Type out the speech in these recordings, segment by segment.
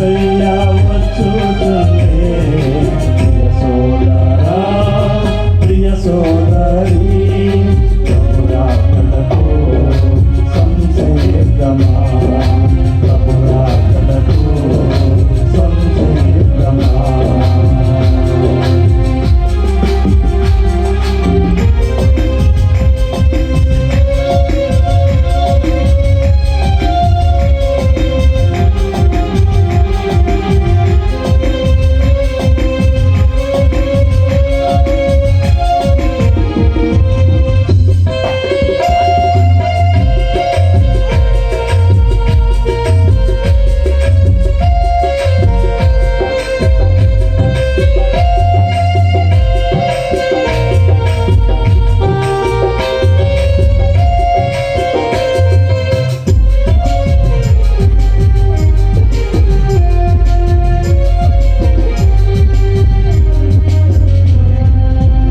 యేసయ్యా వచ్చుచుండే ప్రియ సోదరా ప్రియ సోదరి ప్రభురాకడకు సంసిద్ధమా ప్రభురాకడకు సంసిద్ధమా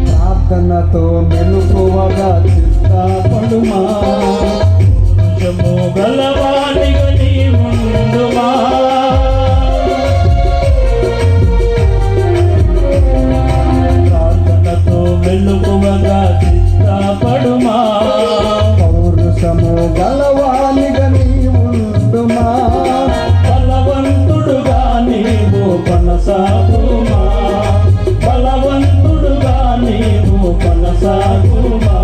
ప్రార్థనతో మెలుకువగా చిత్తపడుమా పురుషము గలవానిగా నీ ముందుమా ప్రార్థనతో మెలుకువగా చిత్తపడుమా పౌరుషము గలవానిగా నీ ముందుమా బలవంతుడుగా నీవు కొనసాగుమా బలవంతుడుగా నీవు కొనసాగుమా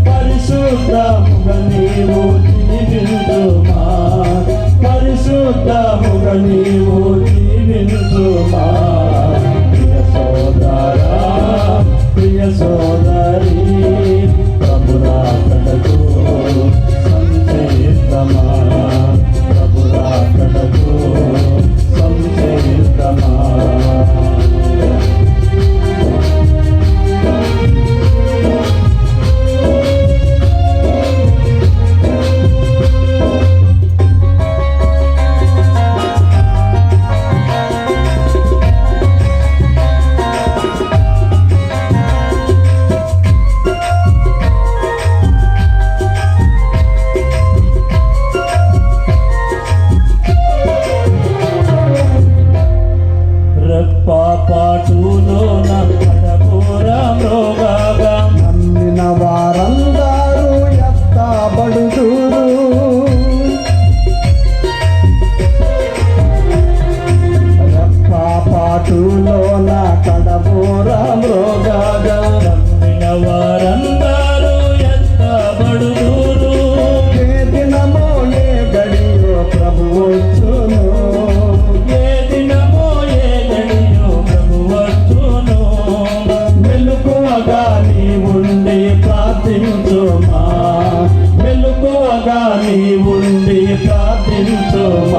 పరిశుద్ధముగా నీవు జీవించుమా పరిశుద్ధముగా నీవు జీవించుమా ప్రియ సోదరా ప్రియ సోదరి ప్రభురాకడకు సంసిద్ధమా ప్రభురాకడకు సంసిద్ధమా పాటులో నడపురా మ్రోగాగా నమ్మిన వారందరూ ఎత్తబడుదురు పాటులో కడపురా మ్రోగాగా నమ్మిన వారందరూ ఎత్తబడుదురు ఏ దినమో ఏ గడియో ప్రభు వచ్చును మెలుకువగా నీవుండి ప్రార్థించుమా